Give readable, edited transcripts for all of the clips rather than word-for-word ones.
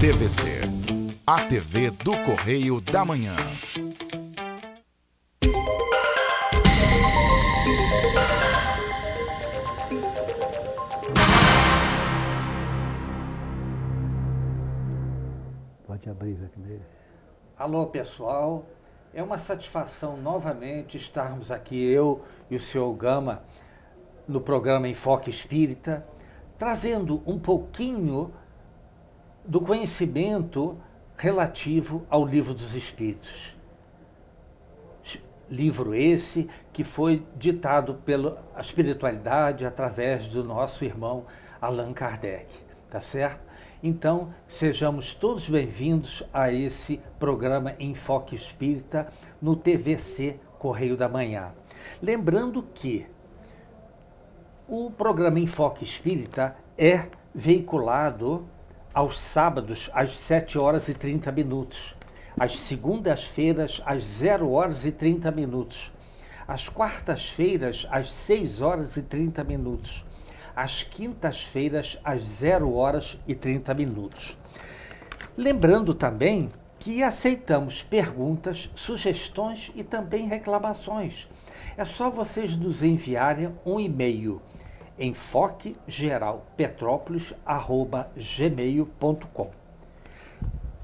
TVC, a TV do Correio da Manhã. Pode abrir aqui nele. Alô, pessoal. É uma satisfação novamente estarmos aqui, eu e o senhor Gama, no programa Enfoque Espírita, trazendo um pouquinho do conhecimento relativo ao Livro dos Espíritos. Livro esse que foi ditado pela espiritualidade através do nosso irmão Allan Kardec, tá certo? Então, sejamos todos bem-vindos a esse programa Enfoque Espírita no TVC Correio da Manhã. Lembrando que o programa Enfoque Espírita é veiculado aos sábados às 7h30, às segundas-feiras às 0h30, às quartas-feiras às 6h30, às quintas-feiras às 0h30. Lembrando também que aceitamos perguntas, sugestões e também reclamações. É só vocês nos enviarem um e-mail, enfoquegeralpetrópolis@gmail.com.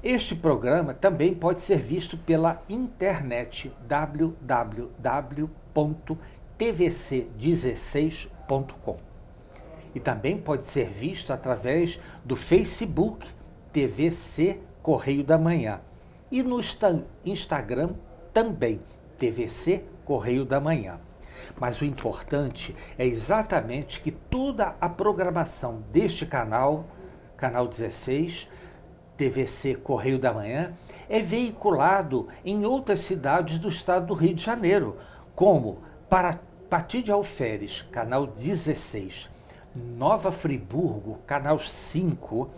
Este programa também pode ser visto pela internet www.tvc16.com. E também pode ser visto através do Facebook TVC Correio da Manhã. E no Instagram também, TVC Correio da Manhã. Mas o importante é exatamente que toda a programação deste canal, canal 16, TVC Correio da Manhã, é veiculado em outras cidades do estado do Rio de Janeiro, como Paraty de Alferes, canal 16, Nova Friburgo, canal 5,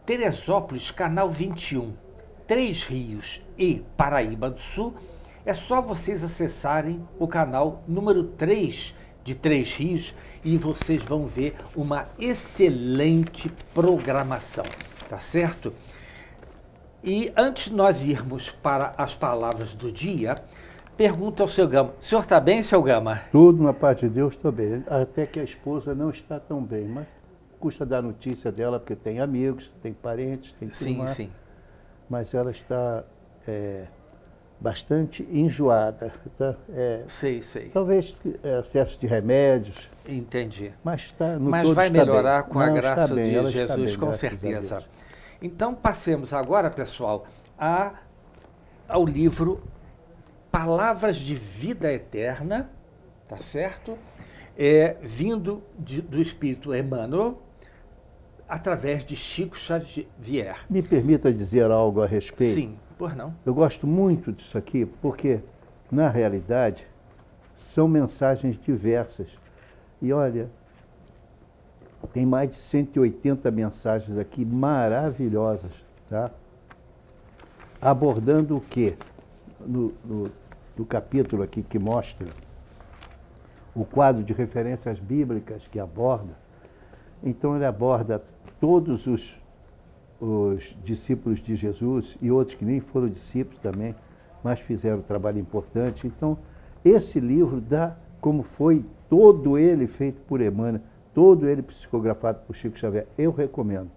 Teresópolis, canal 21, Três Rios e Paraíba do Sul. É só vocês acessarem o canal número 3 de Três Rios e vocês vão ver uma excelente programação, tá certo? E antes de nós irmos para as palavras do dia, pergunta ao seu Gama. O senhor está bem, seu Gama? Tudo na parte de Deus, estou bem. Até que a esposa não está tão bem, mas custa dar notícia dela, porque tem amigos, tem parentes, tem turma. Sim, sim. Mas ela está bastante enjoada. Tá? Sei. Talvez excesso de remédios. Entendi. Mas vai melhorar com a graça de bem, Jesus, com certeza. Então, passemos agora, pessoal, ao livro Palavras de Vida Eterna, tá certo? Vindo do Espírito Emmanuel, através de Chico Xavier. Me permita dizer algo a respeito? Sim, por não. Eu gosto muito disso aqui, porque, na realidade, são mensagens diversas. E olha, tem mais de 180 mensagens aqui maravilhosas, tá? Abordando o quê? No capítulo aqui que mostra o quadro de referências bíblicas que aborda, então ele aborda todos os discípulos de Jesus e outros que nem foram discípulos também, mas fizeram um trabalho importante. Então, esse livro dá como foi todo ele feito por Emmanuel, todo ele psicografado por Chico Xavier. Eu recomendo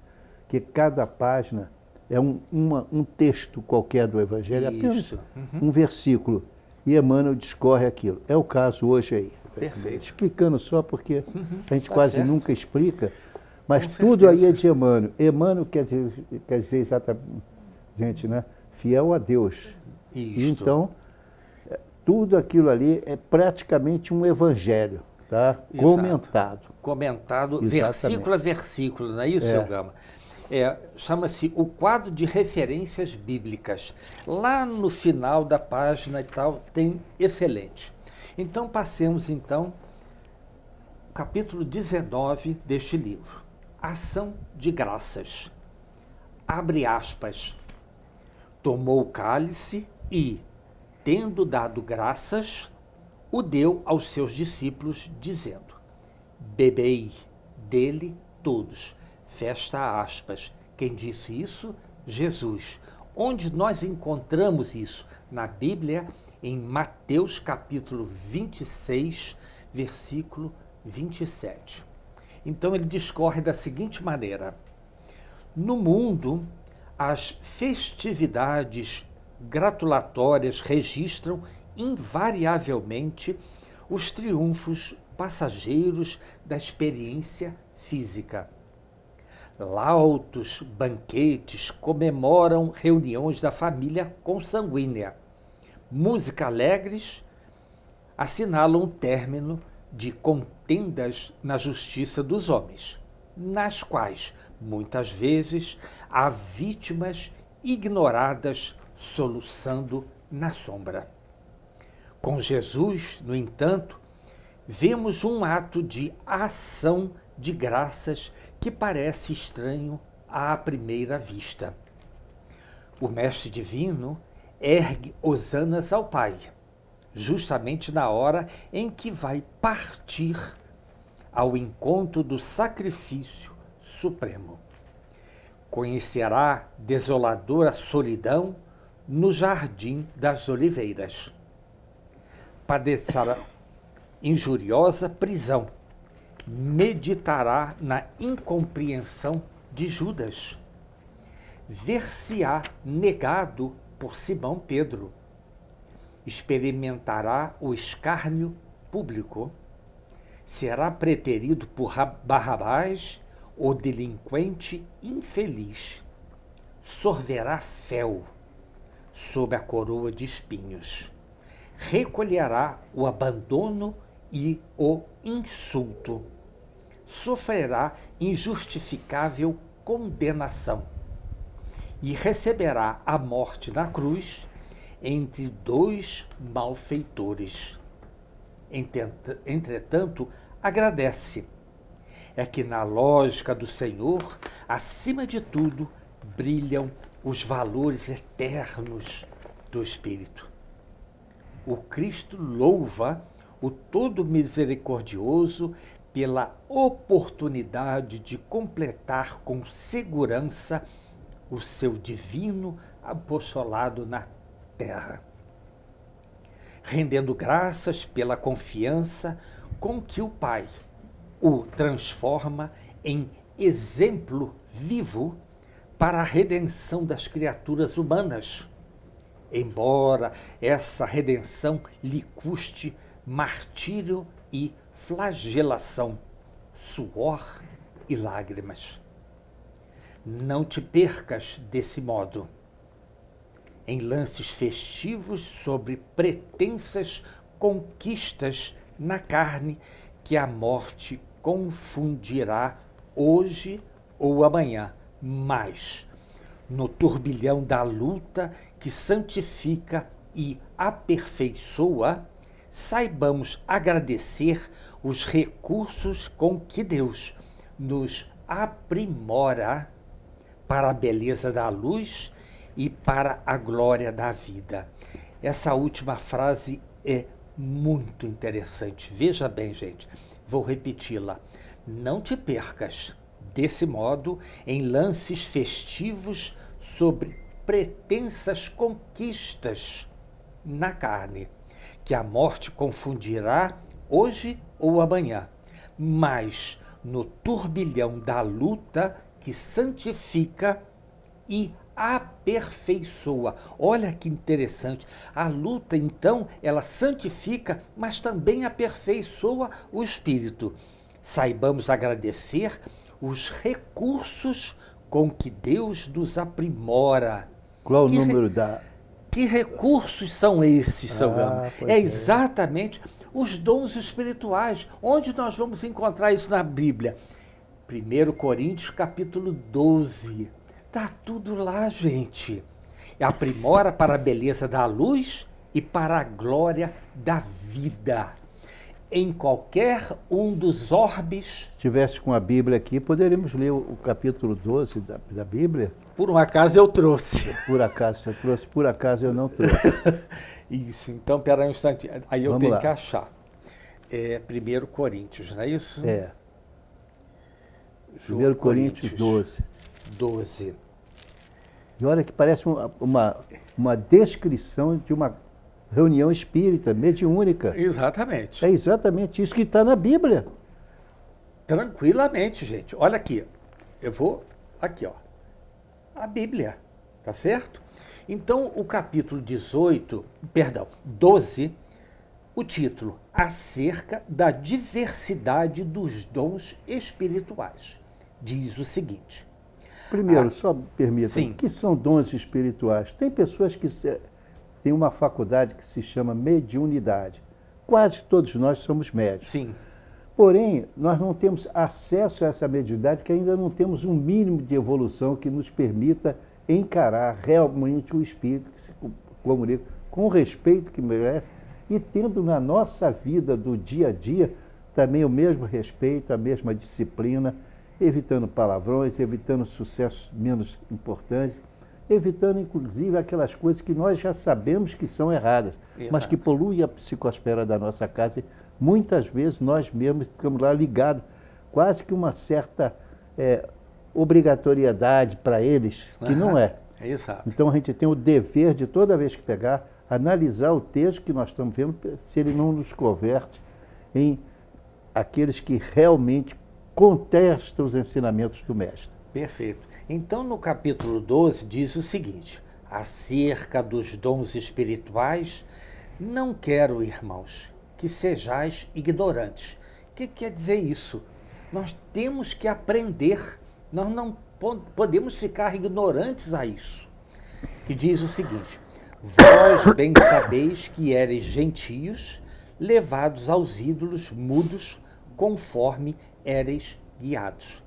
que cada página é um texto qualquer do Evangelho, apenas um versículo, e Emmanuel discorre aquilo. É o caso hoje aí. Perfeito. Explicando só porque a gente quase nunca explica, mas Com tudo certeza. aí é de Emmanuel. Emmanuel quer dizer exatamente, né? Fiel a Deus. Isto. Então, tudo aquilo ali é praticamente um evangelho, tá? Exato. Comentado, versículo a versículo, não é isso, seu Gama? Chama-se o quadro de referências bíblicas. Lá no final da página e tal, tem excelente. Então, passemos então ao capítulo 19 deste livro. Ação de graças. Abre aspas. Tomou o cálice e, tendo dado graças, o deu aos seus discípulos, dizendo: bebei dele todos. Fecha aspas. Quem disse isso? Jesus. Onde nós encontramos isso? Na Bíblia, em Mateus capítulo 26, versículo 27. Então ele discorre da seguinte maneira: no mundo, as festividades gratulatórias registram invariavelmente os triunfos passageiros da experiência física. Lautos banquetes comemoram reuniões da família consanguínea. Música alegres assinalam o término de contendas na justiça dos homens, nas quais, muitas vezes, há vítimas ignoradas soluçando na sombra. Com Jesus, no entanto, vemos um ato de ação de graças que parece estranho à primeira vista. O Mestre Divino ergue hosanas ao Pai, justamente na hora em que vai partir ao encontro do sacrifício supremo. Conhecerá desoladora solidão no jardim das oliveiras. Padecerá injuriosa prisão. Meditará na incompreensão de Judas. Ver-se-á negado por Simão Pedro. Experimentará o escárnio público. Será preterido por Barrabás, o delinquente infeliz. Sorverá fel sob a coroa de espinhos. Recolherá o abandono e o insulto. Sofrerá injustificável condenação e receberá a morte na cruz entre dois malfeitores. Entretanto, agradece. É que na lógica do Senhor, acima de tudo, brilham os valores eternos do Espírito. O Cristo louva o Todo Misericordioso pela oportunidade de completar com segurança o seu divino apostolado na terra, rendendo graças pela confiança com que o Pai o transforma em exemplo vivo para a redenção das criaturas humanas, embora essa redenção lhe custe martírio e flagelação, suor e lágrimas. Não te percas desse modo em lances festivos sobre pretensas conquistas na carne que a morte confundirá hoje ou amanhã, mas no turbilhão da luta que santifica e aperfeiçoa, saibamos agradecer os recursos com que Deus nos aprimora para a beleza da luz e para a glória da vida. Essa última frase é muito interessante. Veja bem, gente, vou repeti-la. Não te percas, desse modo, em lances festivos sobre pretensas conquistas na carne, que a morte confundirá hoje ou amanhã, mas no turbilhão da luta que santifica e aperfeiçoa. Olha que interessante. A luta, então, ela santifica, mas também aperfeiçoa o espírito. Saibamos agradecer os recursos com que Deus nos aprimora. Qual o número da... Que recursos são esses, São Gama? É exatamente os dons espirituais. Onde nós vamos encontrar isso na Bíblia? 1 Coríntios, capítulo 12. Está tudo lá, gente. Aprimora para a beleza da luz e para a glória da vida. Em qualquer um dos orbes... Se tivesse com a Bíblia aqui, poderíamos ler o capítulo 12 da Bíblia? Por um acaso eu trouxe. Por acaso você trouxe, por acaso eu não trouxe. Isso, então, pera um instante. Aí eu Vamos tenho lá. que achar. 1 Coríntios, não é isso? É. 1 Coríntios 12. 12. E olha que parece uma descrição de uma reunião espírita, mediúnica. Exatamente. É exatamente isso que está na Bíblia. Tranquilamente, gente. Olha aqui. Eu vou aqui, ó. A Bíblia, tá certo? Então, o capítulo 12, o título, acerca da diversidade dos dons espirituais. Diz o seguinte. Primeiro, só me permita, sim. O que são dons espirituais? Tem pessoas que têm uma faculdade que se chama mediunidade. Quase todos nós somos médios. Sim. Porém, nós não temos acesso a essa mediunidade, porque ainda não temos um mínimo de evolução que nos permita encarar realmente o espírito que se comunica com o respeito que merece e tendo na nossa vida do dia a dia também o mesmo respeito, a mesma disciplina, evitando palavrões, evitando sucessos menos importantes, evitando inclusive aquelas coisas que nós já sabemos que são erradas, mas que poluem a psicosfera da nossa casa. Muitas vezes nós mesmos ficamos lá ligados, quase que uma certa obrigatoriedade para eles, que não é. Exato. Então a gente tem o dever de, toda vez que pegar, analisar o texto que nós estamos vendo, se ele não nos converte em aqueles que realmente contestam os ensinamentos do Mestre. Perfeito. Então, no capítulo 12, diz o seguinte, acerca dos dons espirituais, não quero, irmãos, que sejais ignorantes. O que quer dizer isso? Nós temos que aprender, nós não podemos ficar ignorantes a isso. Que diz o seguinte, vós bem sabeis que eres gentios, levados aos ídolos mudos, conforme éreis guiados.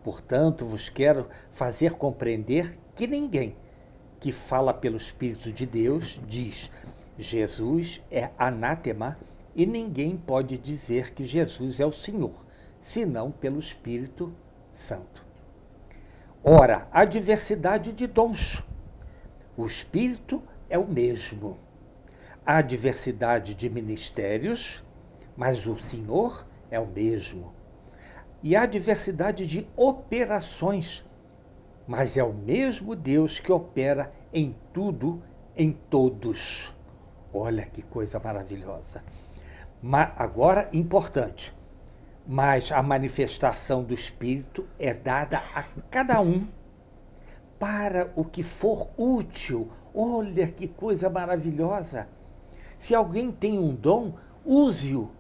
Portanto, vos quero fazer compreender que ninguém que fala pelo Espírito de Deus diz Jesus é anátema e ninguém pode dizer que Jesus é o Senhor, senão pelo Espírito Santo. Ora, há diversidade de dons. O Espírito é o mesmo. Há diversidade de ministérios, mas o Senhor é o mesmo. E há diversidade de operações, mas é o mesmo Deus que opera em tudo, em todos. Olha que coisa maravilhosa. Agora, importante, mas a manifestação do Espírito é dada a cada um para o que for útil. Olha que coisa maravilhosa. Se alguém tem um dom, use-o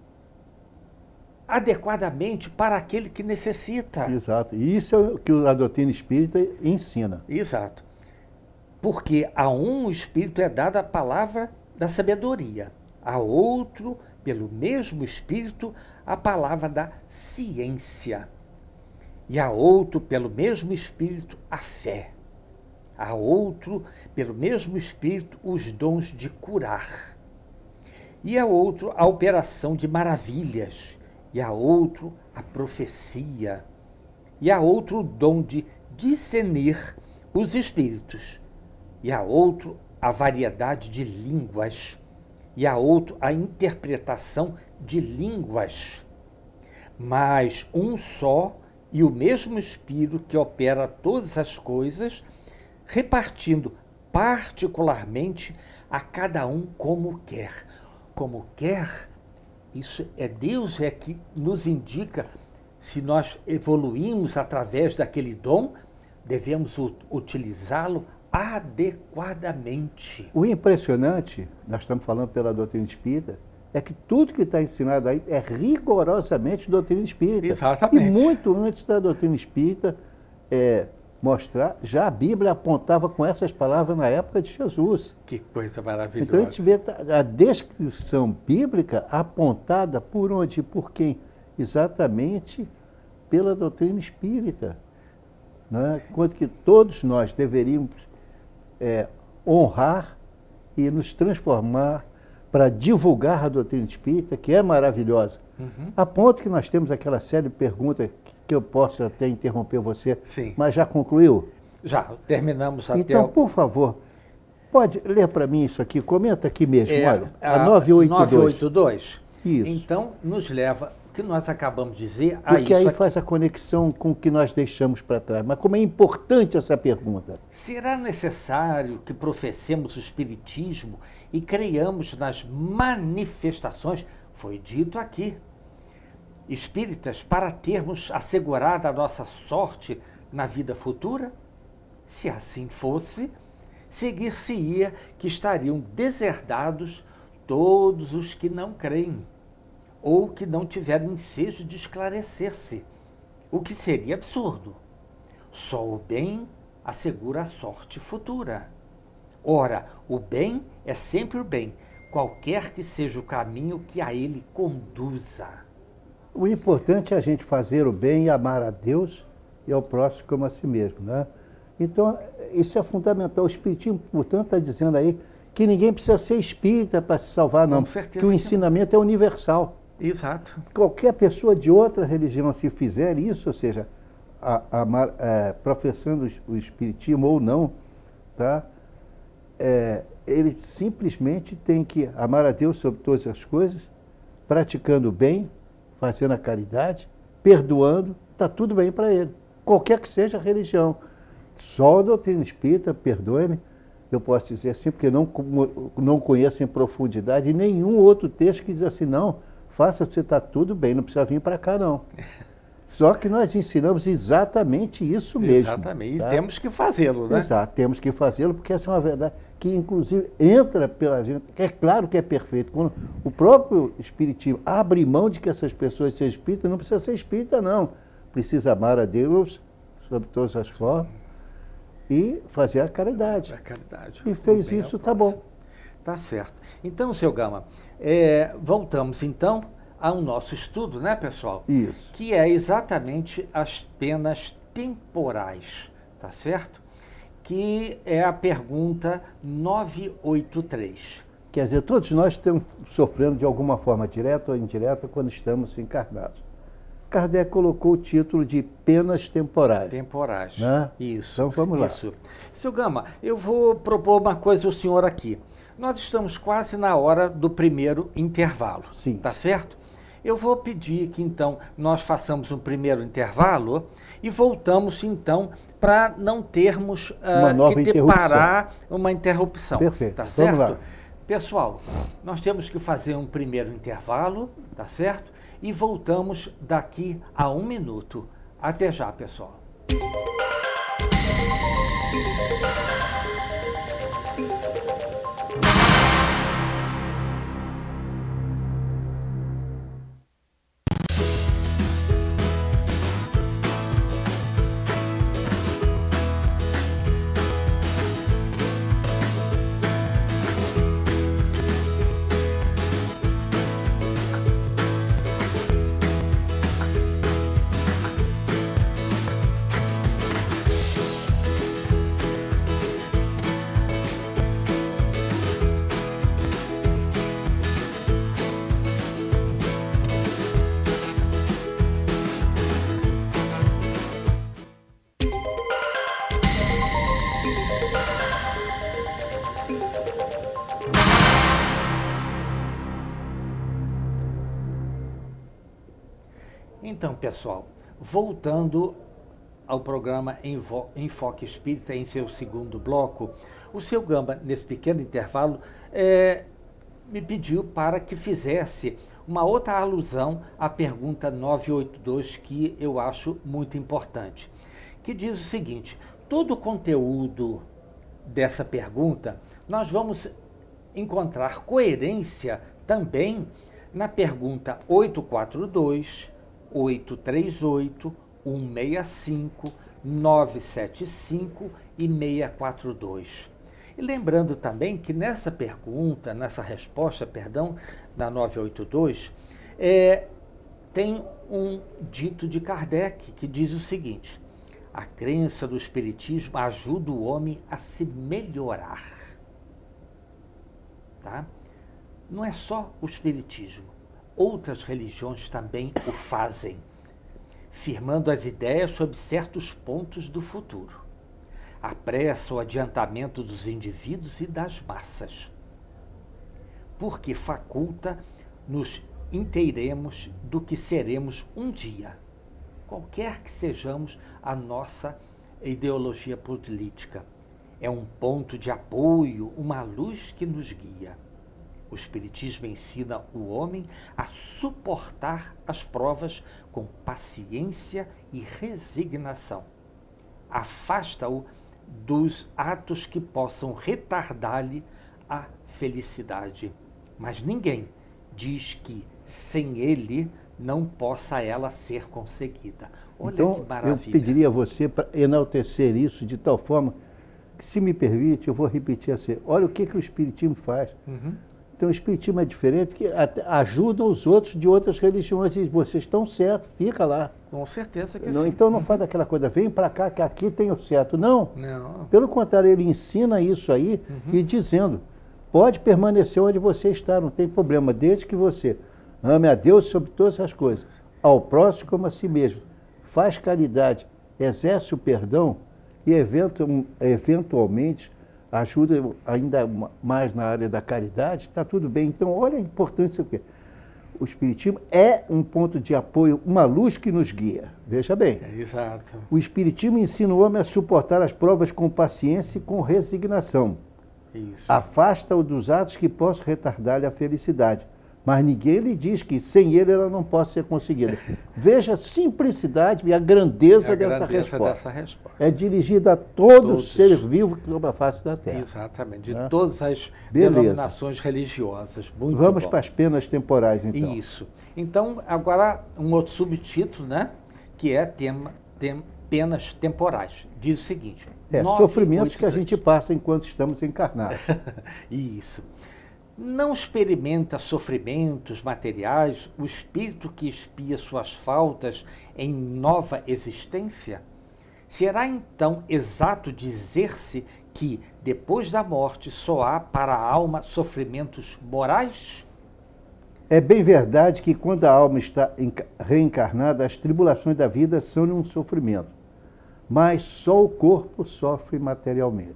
adequadamente para aquele que necessita. Exato. E isso é o que a doutrina espírita ensina. Exato. Porque a um o Espírito é dada a palavra da sabedoria, a outro, pelo mesmo Espírito, a palavra da ciência, e a outro, pelo mesmo Espírito, a fé, a outro, pelo mesmo Espírito, os dons de curar, e a outro, a operação de maravilhas, e a outro, a profecia, e a outro, o dom de discernir os espíritos, e a outro, a variedade de línguas, e a outro, a interpretação de línguas. Mas um só e o mesmo Espírito que opera todas as coisas, repartindo particularmente a cada um como quer. Como quer, isso é Deus é que nos indica se nós evoluímos através daquele dom, devemos utilizá-lo adequadamente. O impressionante, nós estamos falando pela doutrina espírita, é que tudo que está ensinado aí é rigorosamente doutrina espírita. Exatamente. E muito antes da doutrina espírita mostrar, já a Bíblia apontava com essas palavras na época de Jesus. Que coisa maravilhosa. Então a gente vê a descrição bíblica apontada por onde e por quem? Exatamente pela doutrina espírita. Né? Quanto que todos nós deveríamos honrar e nos transformar para divulgar a doutrina espírita, que é maravilhosa. Uhum. A ponto que nós temos aquela série de perguntas que eu posso até interromper você, sim, mas já concluiu? Já, terminamos até então, por favor, pode ler para mim isso aqui, comenta aqui mesmo, olha, a 982. 982. Isso. Então, nos leva, que nós acabamos de dizer... Porque aí faz a conexão com o que nós deixamos para trás. Mas como é importante essa pergunta? Será necessário que professemos o Espiritismo e creiamos nas manifestações? Foi dito aqui. Espíritas, para termos assegurada a nossa sorte na vida futura? Se assim fosse, seguir-se-ia que estariam deserdados todos os que não creem, ou que não tiveram ensejo de esclarecer-se, o que seria absurdo. Só o bem assegura a sorte futura. Ora, o bem é sempre o bem, qualquer que seja o caminho que a ele conduza. O importante é a gente fazer o bem e amar a Deus e ao próximo como a si mesmo, né? Então, isso é fundamental. O Espiritismo, portanto, está dizendo aí que ninguém precisa ser espírita para se salvar, não. Com certeza que o ensinamento é universal. Exato. Qualquer pessoa de outra religião, se fizer isso, ou seja, professando o Espiritismo ou não, tá? Ele simplesmente tem que amar a Deus sobre todas as coisas, praticando o bem, fazendo a caridade, perdoando, está tudo bem para ele. Qualquer que seja a religião. Só a doutrina espírita, perdoe-me, eu posso dizer assim, porque não conheço em profundidade nenhum outro texto que diz assim, não, faça, você está tudo bem, não precisa vir para cá, não. Só que nós ensinamos exatamente isso mesmo. Exatamente, tá? E temos que fazê-lo, né? Exato, temos que fazê-lo, porque essa é uma verdade que, inclusive, entra pela gente. É claro que é perfeito. Quando o próprio Espiritismo abre mão de que essas pessoas sejam espíritas, não precisa ser espírita, não. Precisa amar a Deus sobre todas as formas e fazer a caridade. A caridade. E fez isso, tá bom. Tá certo. Então, seu Gama, voltamos então ao nosso estudo, né, pessoal? Isso. Que é exatamente as penas temporais, tá certo? Que é a pergunta 983. Quer dizer, todos nós estamos sofrendo de alguma forma, direta ou indireta, quando estamos encarnados. Kardec colocou o título de penas temporais. Temporais, né? Isso. Então vamos lá. Isso. Seu Gama, eu vou propor uma coisa ao senhor aqui. Nós estamos quase na hora do primeiro intervalo, Sim. Tá certo? Eu vou pedir que, então, nós façamos um primeiro intervalo e voltamos, então, para não termos que parar uma interrupção. Perfeito. Tá certo? Vamos lá. Pessoal, nós temos que fazer um primeiro intervalo, tá certo? E voltamos daqui a 1 minuto. Até já, pessoal. Então, pessoal, voltando ao programa Enfoque Espírita, em seu segundo bloco, o seu Gama, nesse pequeno intervalo, me pediu para que fizesse uma outra alusão à pergunta 982, que eu acho muito importante, que diz o seguinte: todo o conteúdo dessa pergunta, nós vamos encontrar coerência também na pergunta 842, 838, 165, 975 e 642. E lembrando também que nessa pergunta, nessa resposta, perdão, da 982, tem um dito de Kardec que diz o seguinte: a crença do Espiritismo ajuda o homem a se melhorar. Tá? Não é só o Espiritismo. Outras religiões também o fazem, firmando as ideias sobre certos pontos do futuro. Apressa o adiantamento dos indivíduos e das massas, porque faculta nos inteiremos do que seremos um dia, qualquer que sejamos a nossa ideologia política. É um ponto de apoio, uma luz que nos guia. O Espiritismo ensina o homem a suportar as provas com paciência e resignação. Afasta-o dos atos que possam retardar-lhe a felicidade. Mas ninguém diz que sem ele não possa ela ser conseguida. Olha então, que maravilha. eu pediria a você para enaltecer isso de tal forma que, se me permite, eu vou repetir assim. Olha o que o Espiritismo faz. Então, o Espiritismo é diferente porque ajuda os outros de outras religiões e vocês estão certos, fica lá. Com certeza que não, sim. Então, não faz aquela coisa, vem para cá que aqui tem o certo. Não. Não. Pelo contrário, ele ensina isso aí e dizendo, pode permanecer onde você está, não tem problema, desde que você ame a Deus sobre todas as coisas, ao próximo como a si mesmo, faz caridade, exerce o perdão e eventualmente ajuda ainda mais na área da caridade, está tudo bem. Então, olha a importância do que o Espiritismo é um ponto de apoio, uma luz que nos guia. Veja bem. Exato. O Espiritismo ensina o homem a suportar as provas com paciência e com resignação. Isso. Afasta-o dos atos que possam retardar-lhe a felicidade. Mas ninguém lhe diz que sem ele ela não possa ser conseguida. Veja a simplicidade e a grandeza dessa resposta. É dirigida a todos os seres vivos que estão na face da Terra. Exatamente, de todas as denominações religiosas. Muito Vamos bom. para as penas temporais, então. Isso. Então, agora um outro subtítulo, né? Que é penas temporais. Diz o seguinte. Sofrimentos que a gente passa enquanto estamos encarnados. Isso. Não experimenta sofrimentos materiais o espírito que expia suas faltas em nova existência? Será então exato dizer-se que, depois da morte, só há para a alma sofrimentos morais? É bem verdade que, quando a alma está reencarnada, as tribulações da vida são um sofrimento, mas só o corpo sofre materialmente.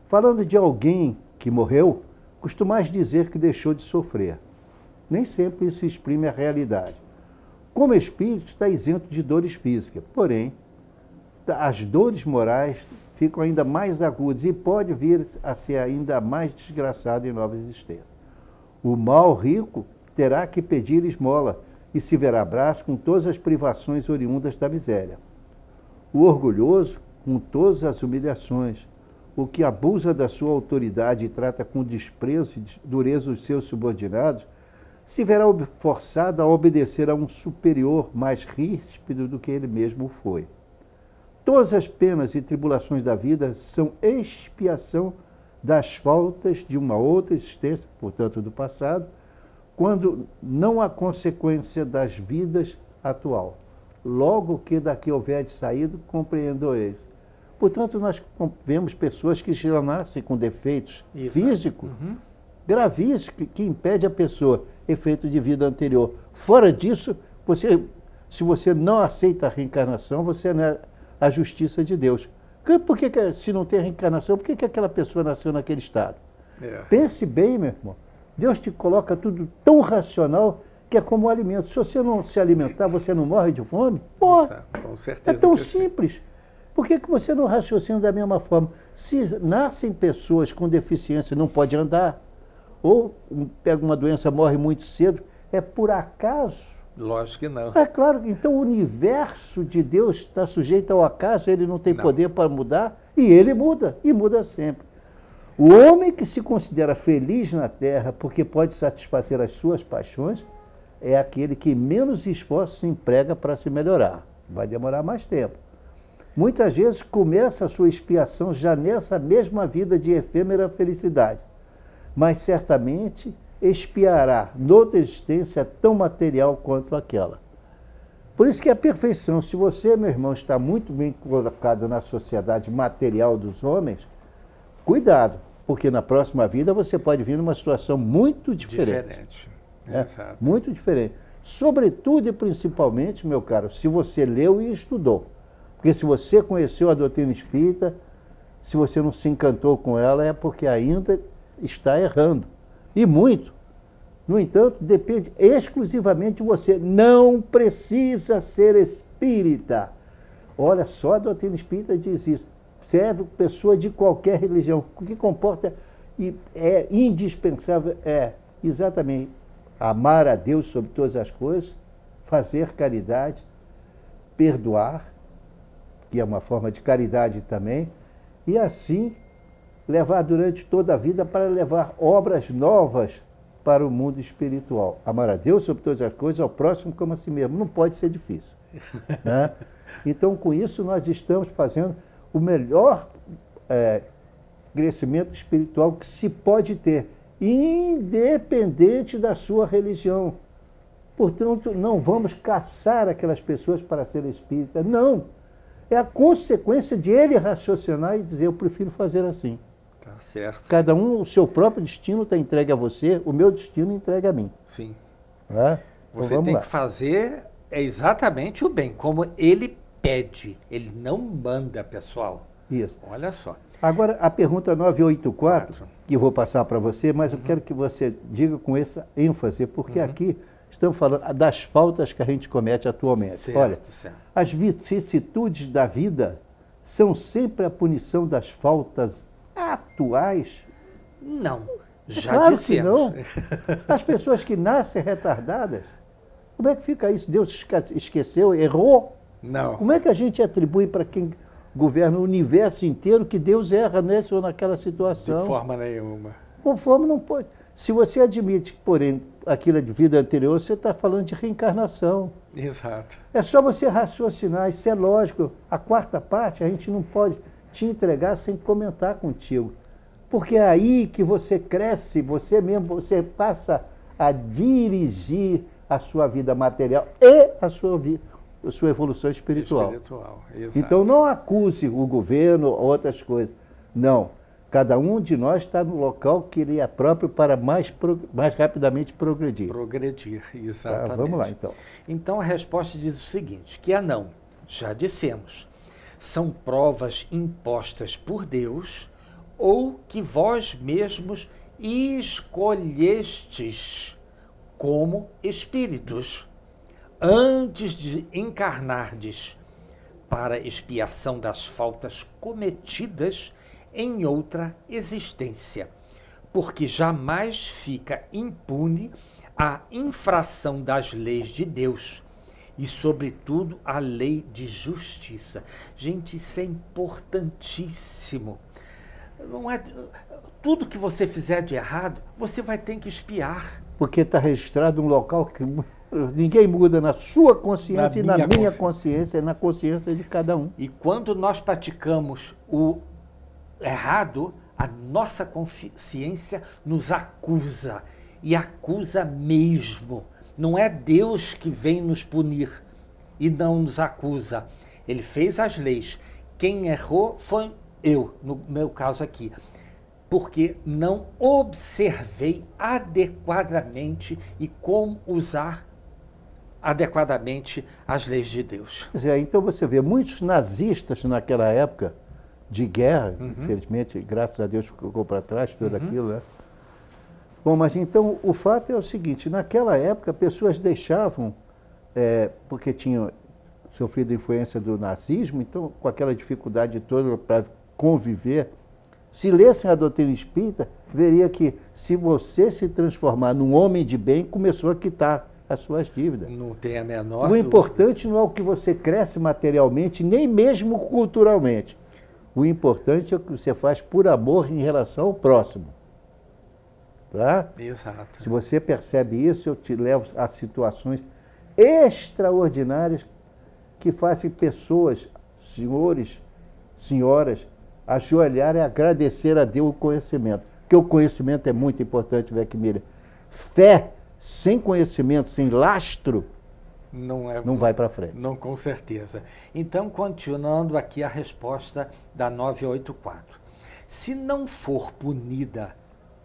Falando de alguém que morreu, costumais dizer que deixou de sofrer. Nem sempre isso exprime a realidade. Como espírito, está isento de dores físicas, porém, as dores morais ficam ainda mais agudas e pode vir a ser ainda mais desgraçado em nova existência. O mal rico terá que pedir esmola e se verá abraço com todas as privações oriundas da miséria. O orgulhoso, com todas as humilhações, o que abusa da sua autoridade e trata com desprezo e dureza os seus subordinados, se verá forçado a obedecer a um superior mais ríspido do que ele mesmo foi. Todas as penas e tribulações da vida são expiação das faltas de uma outra existência, portanto do passado, quando não há consequência das vidas atual. Logo que daqui houver de saído, compreendo eles. Portanto, nós vemos pessoas que já nascem com defeitos físicos gravíssimos que impedem a pessoa efeito de vida anterior. Fora disso, se você não aceita a reencarnação, você não é a justiça de Deus. Por que, se não tem reencarnação, por que aquela pessoa nasceu naquele estado? Pense bem, meu irmão. Deus te coloca tudo tão racional que é como o alimento. Se você não se alimentar, você não morre de fome? Pô, com certeza. É tão simples. Por que você não raciocina da mesma forma? Se nascem pessoas com deficiência, não pode andar, ou pega uma doença, morre muito cedo, é por acaso? Lógico que não. É claro, então o universo de Deus está sujeito ao acaso, ele não tem poder para mudar, e ele muda, e muda sempre. O homem que se considera feliz na Terra porque pode satisfazer as suas paixões, é aquele que menos esforço se emprega para se melhorar. Vai demorar mais tempo. Muitas vezes começa a sua expiação já nessa mesma vida de efêmera felicidade, mas certamente expiará noutra existência tão material quanto aquela. Por isso que a perfeição, se você, meu irmão, está muito bem colocado na sociedade material dos homens, cuidado, porque na próxima vida você pode vir numa situação muito diferente. Exato. Muito diferente. Sobretudo e principalmente, meu caro, se você leu e estudou. Porque se você conheceu a doutrina espírita, se você não se encantou com ela, é porque ainda está errando. E muito. No entanto, depende exclusivamente de você. Não precisa ser espírita. Olha só, a doutrina espírita diz isso. Serve pessoa de qualquer religião. O que comporta e é indispensável é exatamente amar a Deus sobre todas as coisas, fazer caridade, perdoar, que é uma forma de caridade também, e assim levar durante toda a vida para levar obras novas para o mundo espiritual. Amar a Deus sobre todas as coisas, ao próximo como a si mesmo. Não pode ser difícil. Né? Então, com isso, nós estamos fazendo o melhor crescimento espiritual que se pode ter, independente da sua religião. Portanto, não vamos caçar aquelas pessoas para serem espíritas. Não. É a consequência de ele raciocinar e dizer, eu prefiro fazer assim. Tá certo. Cada um, o seu próprio destino está entregue a você, o meu destino entregue a mim. Sim. Né? Então, Você tem que fazer exatamente o bem, como ele pede. Ele não manda, pessoal. Isso. Olha só. Agora, a pergunta 984, que eu vou passar para você, mas eu quero que você diga com essa ênfase, porque aqui estamos falando das faltas que a gente comete atualmente. Certo, olha, certo. as vicissitudes da vida são sempre a punição das faltas atuais? Não. Já Claro dissemos. que não. As pessoas que nascem retardadas, como é que fica isso? Deus esqueceu, errou? Não. Como é que a gente atribui para quem governa o universo inteiro que Deus erra nessa ou naquela situação? De forma nenhuma. Conforme não pode. Se você admite que, porém, aquilo é de vida anterior, você está falando de reencarnação. Exato. É só você raciocinar, isso é lógico. A quarta parte a gente não pode te entregar sem comentar contigo. Porque é aí que você cresce, você mesmo, você passa a dirigir a sua vida material e a sua evolução espiritual. Exato. Então não acuse o governo ou outras coisas. Não. Cada um de nós está no local que ele é próprio para mais rapidamente progredir. Progredir, exatamente. Tá, vamos lá, então. Então a resposta diz o seguinte, que é não. Já dissemos. São provas impostas por Deus ou que vós mesmos escolhestes como espíritos antes de encarnardes para expiação das faltas cometidas em outra existência, porque jamais fica impune a infração das leis de Deus e, sobretudo, a lei de justiça. Gente, isso é importantíssimo. Não é, tudo que você fizer de errado, você vai ter que expiar. Porque está registrado um local que ninguém muda na sua consciência e na minha consciência, e na consciência de cada um. E quando nós praticamos o errado, a nossa consciência nos acusa, e acusa mesmo. Não é Deus que vem nos punir e não nos acusa. Ele fez as leis. Quem errou foi eu, no meu caso aqui, porque não observei adequadamente e como usar adequadamente as leis de Deus. Então você vê, muitos nazistas naquela época de guerra, infelizmente, graças a Deus ficou para trás tudo aquilo, né? Bom, mas então o fato é o seguinte, naquela época pessoas deixavam, porque tinham sofrido influência do nazismo, então com aquela dificuldade toda para conviver, se lessem a doutrina espírita, veria que se você se transformar num homem de bem, começou a quitar as suas dívidas. Não tem a menor dúvida. O importante não é o que você cresce materialmente, nem mesmo culturalmente. O importante é o que você faz por amor em relação ao próximo. Tá? Exato. Se você percebe isso, eu te levo a situações extraordinárias que fazem pessoas, senhores, senhoras, ajoelhar e agradecer a Deus o conhecimento. Porque o conhecimento é muito importante, Vecmília. Fé sem conhecimento, sem lastro, não vai para frente. Não, com certeza. Então, continuando aqui a resposta da 984. Se não for punida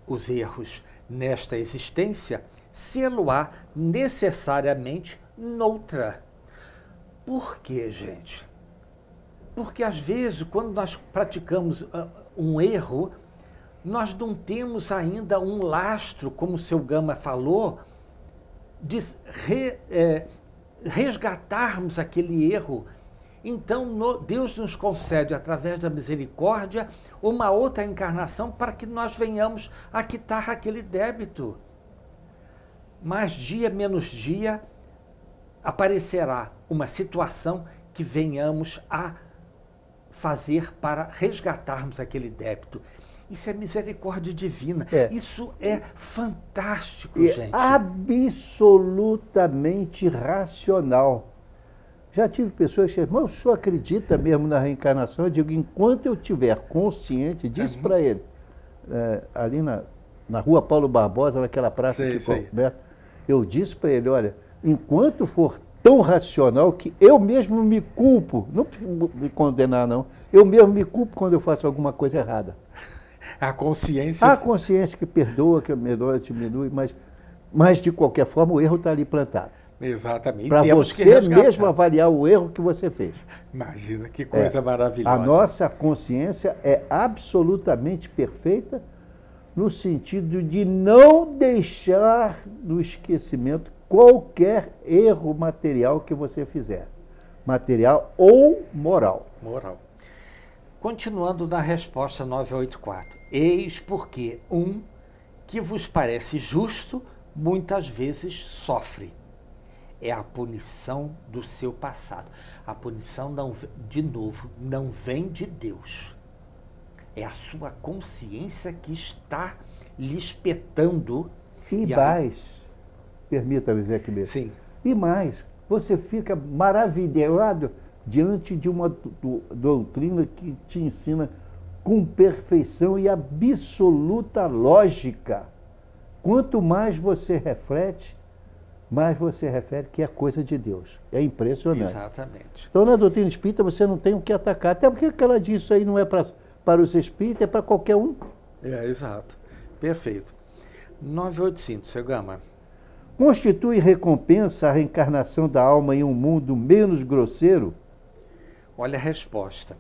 os erros nesta existência, sê-lo-á necessariamente noutra. Por quê, gente? Porque, às vezes, quando nós praticamos um erro, nós não temos ainda um lastro, como o seu Gama falou, de resgatarmos aquele erro. Então, Deus nos concede, através da misericórdia, uma outra encarnação para que nós venhamos a quitar aquele débito. Mas, dia menos dia, aparecerá uma situação que venhamos a fazer para resgatarmos aquele débito. Isso é misericórdia divina. Isso é fantástico, gente. Absolutamente racional. Já tive pessoas que dizem, mas o senhor acredita mesmo na reencarnação? Eu digo, enquanto eu estiver consciente, disse para ele, ali na rua Paulo Barbosa, naquela praça que ficou coberta, eu disse para ele, olha, enquanto for tão racional que eu mesmo me culpo, não me condenar não, eu mesmo me culpo quando eu faço alguma coisa errada. A consciência... A consciência que perdoa, que melhora, diminui, mas de qualquer forma o erro está ali plantado. Exatamente. Para você mesmo avaliar o erro que você fez. Imagina, que coisa maravilhosa. A nossa consciência é absolutamente perfeita no sentido de não deixar no esquecimento qualquer erro material que você fizer. Material ou moral. Moral. Continuando na resposta 984. Eis porque que vos parece justo, muitas vezes sofre. É a punição do seu passado. A punição, de novo, não vem de Deus. É a sua consciência que está lhe espetando. E mais, permita-me dizer aqui mesmo. Sim. E mais, você fica maravilhado diante de uma doutrina que te ensina com perfeição e absoluta lógica. Quanto mais você reflete, mais você refere que é coisa de Deus. É impressionante. Exatamente. Então, na doutrina espírita, você não tem o que atacar. Até porque aquela diz isso aí não é para os espíritas, é para qualquer um. Exato. Perfeito. 985, seu Gama. Constitui recompensa a reencarnação da alma em um mundo menos grosseiro? Olha a resposta.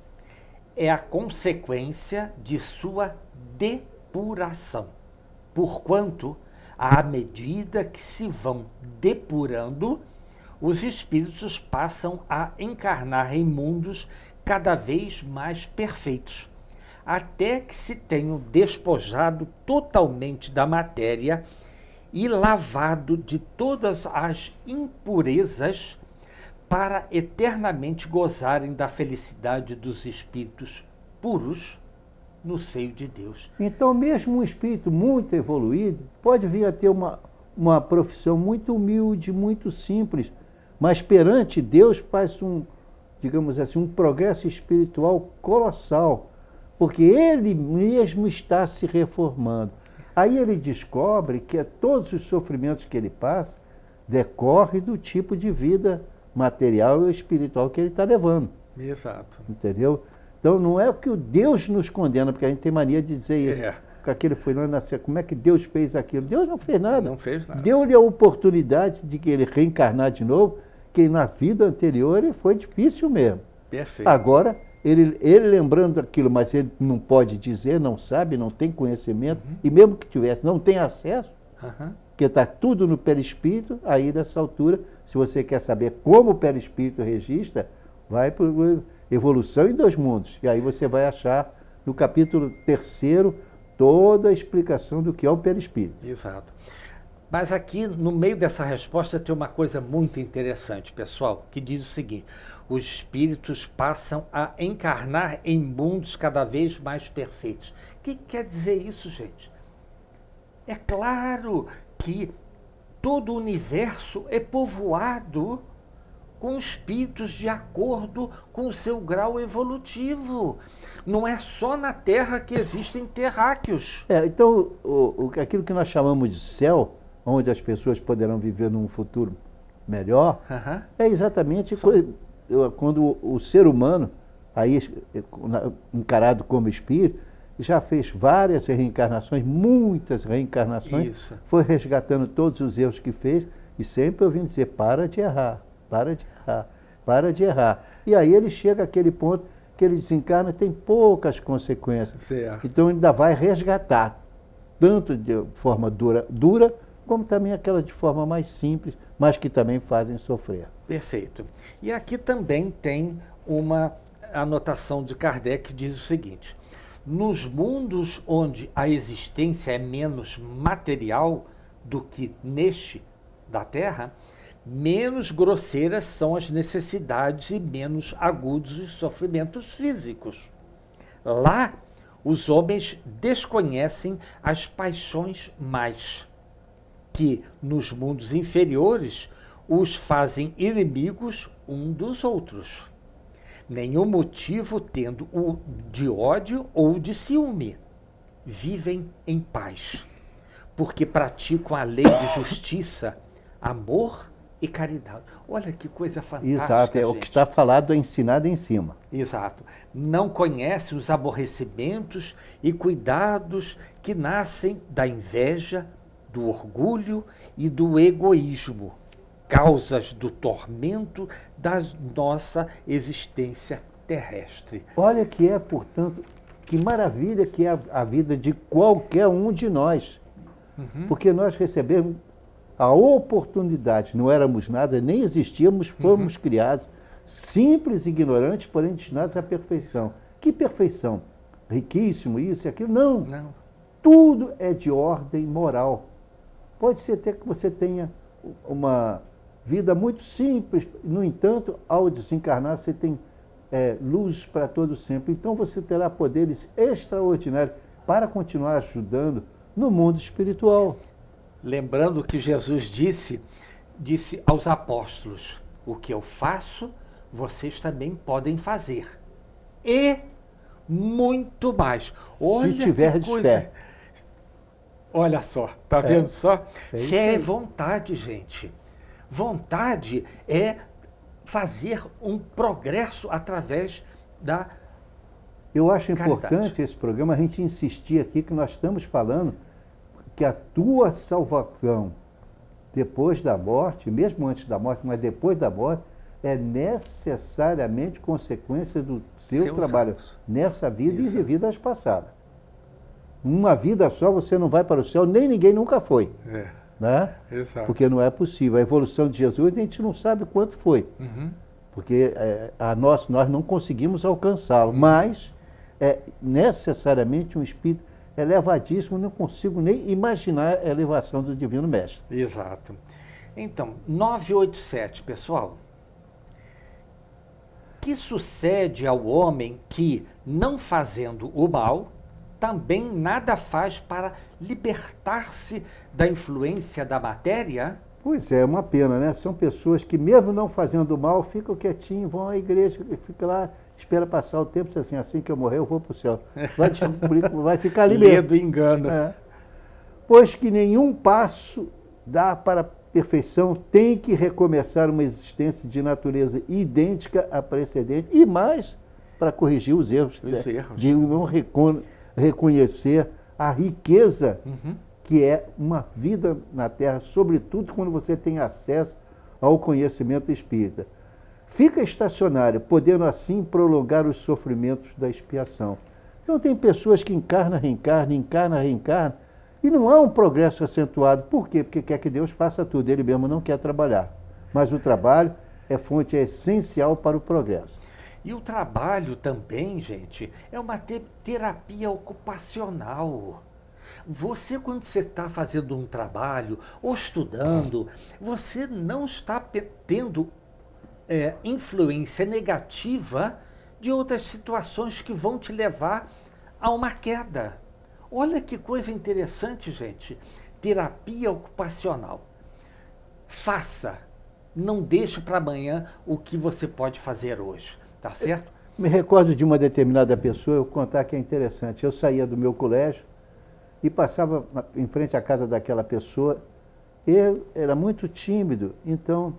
É a consequência de sua depuração. Porquanto, à medida que se vão depurando, os espíritos passam a encarnar em mundos cada vez mais perfeitos, até que se tenham despojado totalmente da matéria e lavado de todas as impurezas para eternamente gozarem da felicidade dos espíritos puros no seio de Deus. Então, mesmo um espírito muito evoluído pode vir a ter uma profissão muito humilde, muito simples, mas perante Deus faz digamos assim, um progresso espiritual colossal, porque ele mesmo está se reformando. Aí ele descobre que todos os sofrimentos que ele passa decorrem do tipo de vida material e espiritual que ele está levando. Exato. Entendeu? Então, não é que o Deus nos condena, porque a gente tem mania de dizer isso. Que aquele foi lá nascer. Como é que Deus fez aquilo? Deus não fez nada. Não fez nada. Deu-lhe a oportunidade de que ele reencarnar de novo, que na vida anterior foi difícil mesmo. Perfeito. Agora, ele lembrando aquilo, mas ele não pode dizer, não sabe, não tem conhecimento, e mesmo que tivesse, não tem acesso, porque está tudo no perispírito. Aí, nessa altura, se você quer saber como o perispírito registra, vai para Evolução em Dois Mundos. E aí você vai achar no capítulo 3º toda a explicação do que é o perispírito. Exato. Mas aqui, no meio dessa resposta, tem uma coisa muito interessante, pessoal, que diz o seguinte: os espíritos passam a encarnar em mundos cada vez mais perfeitos. O que quer dizer isso, gente? É claro que todo o universo é povoado com espíritos de acordo com o seu grau evolutivo. Não é só na Terra que existem terráqueos. Então, aquilo que nós chamamos de céu, onde as pessoas poderão viver num futuro melhor, é exatamente quando o ser humano, aí encarado como espírito, já fez várias reencarnações, muitas reencarnações, foi resgatando todos os erros que fez, e sempre ouvindo dizer, para de errar, para de errar, para de errar. E aí ele chega àquele ponto que ele desencarna tem poucas consequências. Certo. Então ele ainda vai resgatar, tanto de forma dura, como também aquela de forma mais simples, mas que também fazem sofrer. Perfeito. E aqui também tem uma anotação de Kardec que diz o seguinte: nos mundos onde a existência é menos material do que neste da Terra, menos grosseiras são as necessidades e menos agudos os sofrimentos físicos. Lá, os homens desconhecem as paixões mais, que nos mundos inferiores os fazem inimigos um dos outros. Nenhum motivo tendo o de ódio ou de ciúme. Vivem em paz, porque praticam a lei de justiça, amor e caridade. Olha que coisa fantástica. Exato, é gente. o que está falado, é ensinado em cima. Exato. Não conhece os aborrecimentos e cuidados que nascem da inveja, do orgulho e do egoísmo, causas do tormento da nossa existência terrestre. Olha que é, portanto, que maravilha que é a vida de qualquer um de nós. Porque nós recebemos a oportunidade, não éramos nada, nem existíamos, fomos criados, simples e ignorantes, porém destinados à perfeição. Que perfeição? Riquíssimo, isso e aquilo? Não. Não. Tudo é de ordem moral. Pode ser até que você tenha uma vida muito simples, no entanto, ao desencarnar, você tem luz para todo sempre. Então você terá poderes extraordinários para continuar ajudando no mundo espiritual. Lembrando que Jesus disse aos apóstolos: o que eu faço, vocês também podem fazer. E muito mais. Olha, se tiver que coisa. fé. Olha só, tá vendo só? isso Fé é aí. vontade, gente. Vontade é fazer um progresso através da... Eu acho Caridade. importante esse programa, a gente insistir aqui que nós estamos falando que a tua salvação depois da morte, mesmo antes da morte, mas depois da morte, é necessariamente consequência do seu Seus trabalho atos. nessa vida Isso. e de vidas passadas. Uma vida só você não vai para o céu, nem ninguém nunca foi. Né? Exato. Porque não é possível. A evolução de Jesus a gente não sabe quanto foi. Porque nós não conseguimos alcançá-lo. Mas é necessariamente um espírito elevadíssimo, não consigo nem imaginar a elevação do Divino Mestre. Exato. Então, 987, pessoal. Que sucede ao homem que, não fazendo o mal, também nada faz para libertar-se da influência da matéria? Pois é uma pena, né? São pessoas que, mesmo não fazendo mal, ficam quietinhos, vão à igreja, ficam lá, espera passar o tempo, assim que eu morrer, eu vou para o céu. Vai descobrir, vai ficar ali mesmo. Medo e engano. Pois que nenhum passo dá para a perfeição, tem que recomeçar uma existência de natureza idêntica à precedente, e mais para corrigir os erros. De não reconhecer a riqueza que é uma vida na Terra, sobretudo quando você tem acesso ao conhecimento espírita. Fica estacionário, podendo assim prolongar os sofrimentos da expiação. Então tem pessoas que encarnam, reencarnam, e não há um progresso acentuado. Por quê? Porque quer que Deus faça tudo, ele mesmo não quer trabalhar. Mas o trabalho é essencial para o progresso. E o trabalho também, gente, é uma terapia ocupacional. Você, quando você está fazendo um trabalho ou estudando, você não está tendo influência negativa de outras situações que vão te levar a uma queda. Olha que coisa interessante, gente. Terapia ocupacional. Faça. Não deixe para amanhã o que você pode fazer hoje. Tá certo? Me recordo de uma determinada pessoa, eu vou contar que é interessante. Eu saía do meu colégio e passava em frente à casa daquela pessoa. Ele era muito tímido, então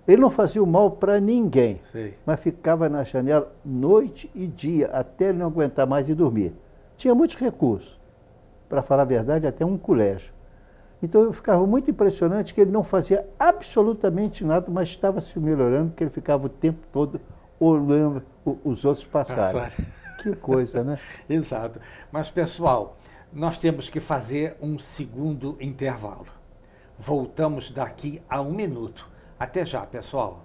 ele não fazia o mal para ninguém, mas ficava na janela noite e dia, até ele não aguentar mais e dormir. Tinha muitos recursos, para falar a verdade, até um colégio. Então eu ficava muito impressionante que ele não fazia absolutamente nada, mas estava se melhorando, porque ele ficava o tempo todo olhando os outros passarem. Que coisa, né? Exato. Mas, pessoal, nós temos que fazer um segundo intervalo. Voltamos daqui a 1 minuto. Até já, pessoal.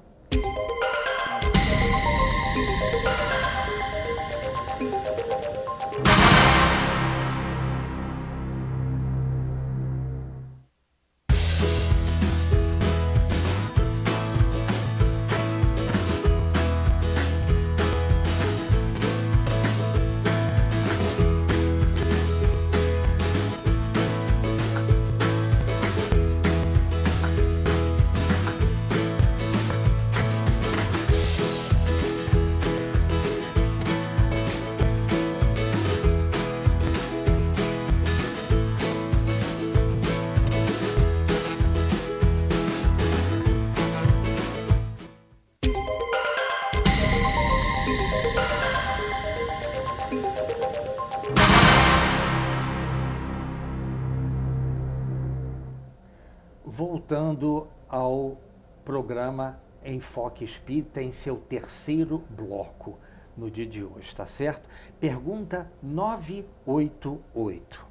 Voltando ao programa Enfoque Espírita em seu terceiro bloco no dia de hoje, tá certo? Pergunta 988.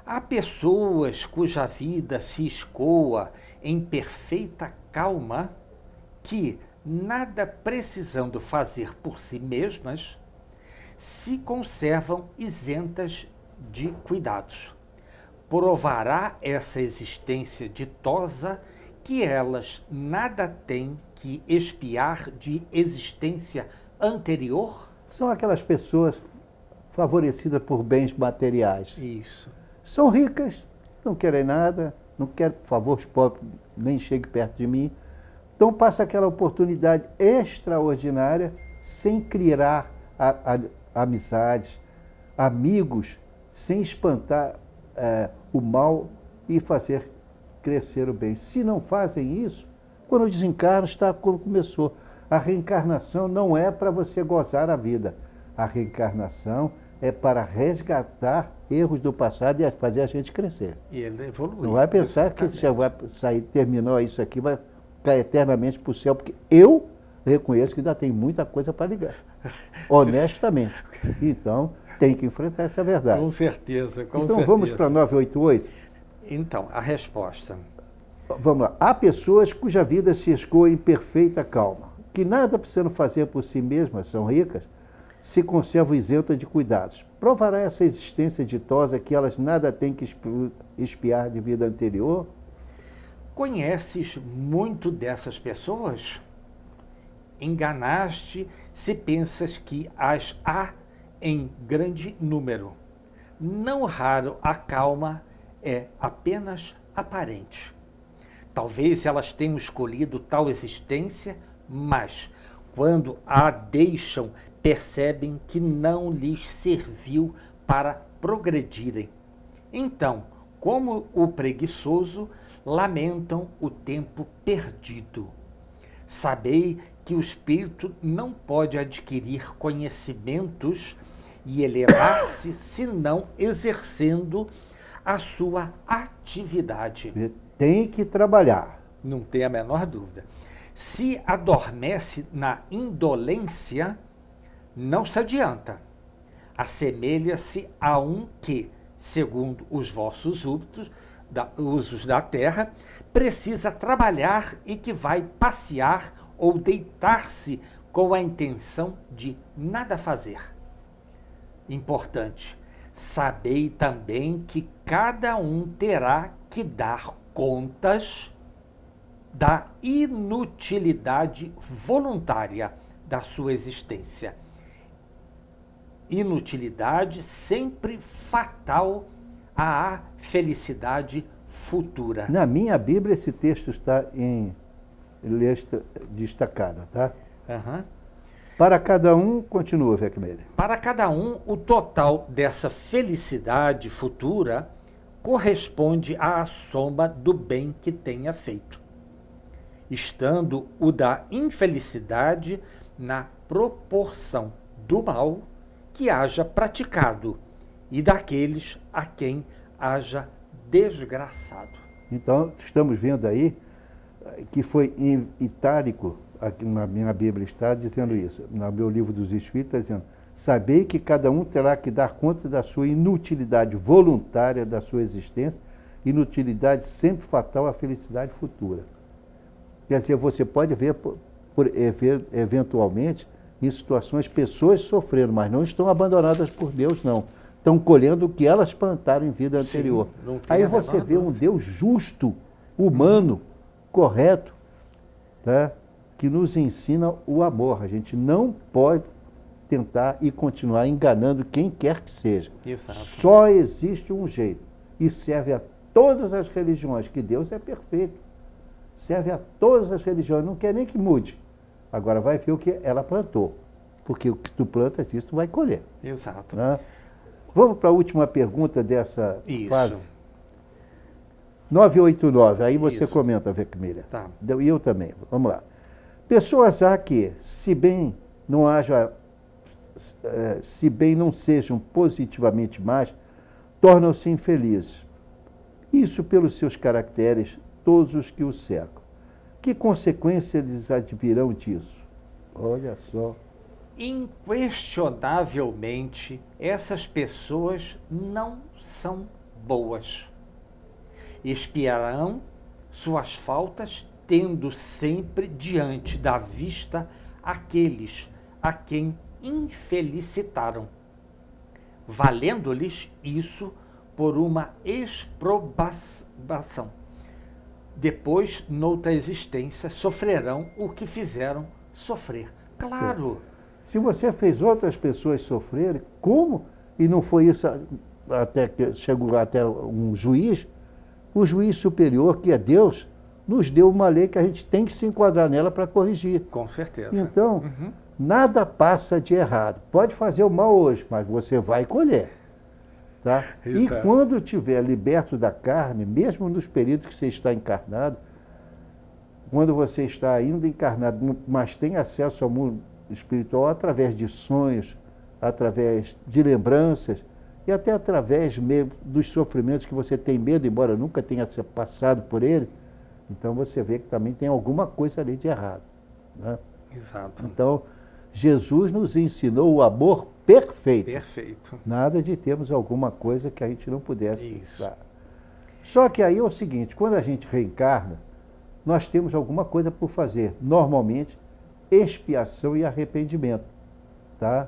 Há pessoas cuja vida se escoa em perfeita calma que, nada precisando fazer por si mesmas, se conservam isentas de cuidados. Provará essa existência ditosa que elas nada têm que expiar de existência anterior? São aquelas pessoas favorecidas por bens materiais. Isso. São ricas, não querem nada, não querem, por favor, os pobres nem cheguem perto de mim. Então passa aquela oportunidade extraordinária sem criar amizades, amigos, sem espantar o mal e fazer crescer o bem. Se não fazem isso, quando desencarnam, está como começou. A reencarnação não é para você gozar a vida. A reencarnação é para resgatar erros do passado e fazer a gente crescer. E ele evoluir. Não vai pensar que você vai sair, terminou isso aqui, vai ficar eternamente para o céu, porque eu reconheço que ainda tem muita coisa para ligar. Honestamente. Então, tem que enfrentar essa verdade. Com certeza, com então, certeza. Vamos para 988? Então, a resposta. Vamos lá. Há pessoas cuja vida se escoa em perfeita calma, que nada precisam fazer por si mesmas, são ricas, se conservam isentas de cuidados. Provará essa existência ditosa que elas nada têm que expiar de vida anterior? Conheces muito dessas pessoas? Enganaste se pensas que as há em grande número. Não raro a calma é apenas aparente. Talvez elas tenham escolhido tal existência, mas quando a deixam, percebem que não lhes serviu para progredirem. Então, como o preguiçoso, lamentam o tempo perdido. Sabei que o espírito não pode adquirir conhecimentos e elevar-se senão exercendo a sua atividade. Tem que trabalhar. Não tem a menor dúvida. Se adormece na indolência, não se adianta. Assemelha-se a um que, segundo os vossos usos da terra, precisa trabalhar e que vai passear ou deitar-se com a intenção de nada fazer. Importante, sabei também que cada um terá que dar contas da inutilidade voluntária da sua existência. Inutilidade sempre fatal à felicidade futura. Na minha Bíblia, esse texto está em letra destacada, tá? Uhum. Para cada um, continua, Vermelho. Para cada um, o total dessa felicidade futura corresponde à soma do bem que tenha feito, estando o da infelicidade na proporção do mal que haja praticado e daqueles a quem haja desgraçado. Então, estamos vendo aí que foi em itálico aqui na minha Bíblia está dizendo isso, no meu livro dos Espíritos está dizendo, sabei que cada um terá que dar conta da sua inutilidade voluntária da sua existência, inutilidade sempre fatal à felicidade futura. Quer dizer, você pode ver, eventualmente, em situações, pessoas sofrendo, mas não estão abandonadas por Deus, não. Estão colhendo o que elas plantaram em vida anterior. Aí você vê um Deus justo, humano, correto, tá? Que nos ensina o amor. A gente não pode tentar e continuar enganando quem quer que seja. Exato. Só existe um jeito. E serve a todas as religiões, que Deus é perfeito. Serve a todas as religiões, não quer nem que mude. Agora vai ver o que ela plantou. Porque o que tu plantas, isso tu vai colher. Exato. Né? Vamos para a última pergunta dessa fase. 989, aí você comenta, Vecmília. Tá. E eu também. Vamos lá. Pessoas há que, se bem não sejam positivamente más, tornam-se infelizes. Isso pelos seus caracteres, todos os que o cercam. Que consequência eles advirão disso? Olha só. Inquestionavelmente, essas pessoas não são boas. Expiarão suas faltas, tendo sempre diante da vista aqueles a quem infelicitaram, valendo-lhes isso por uma exprobação. Depois, noutra existência, sofrerão o que fizeram sofrer. Claro. Se você fez outras pessoas sofrerem, como? E não foi isso até que chegou até um juiz, o juiz superior, que é Deus, nos deu uma lei que a gente tem que se enquadrar nela para corrigir. Com certeza. Então, nada passa de errado. Pode fazer o mal hoje, mas você vai colher. Tá? E quando estiver liberto da carne, mesmo nos períodos que você está encarnado, quando você está ainda encarnado, mas tem acesso ao mundo espiritual através de sonhos, através de lembranças e até através mesmo dos sofrimentos que você tem medo, embora nunca tenha passado por ele, então você vê que também tem alguma coisa ali de errado. Né? Exato. Então, Jesus nos ensinou o amor perfeito. Perfeito. Nada de termos alguma coisa que a gente não pudesse. Isso. Só que aí é o seguinte, quando a gente reencarna, nós temos alguma coisa por fazer. Normalmente, expiação e arrependimento. Tá?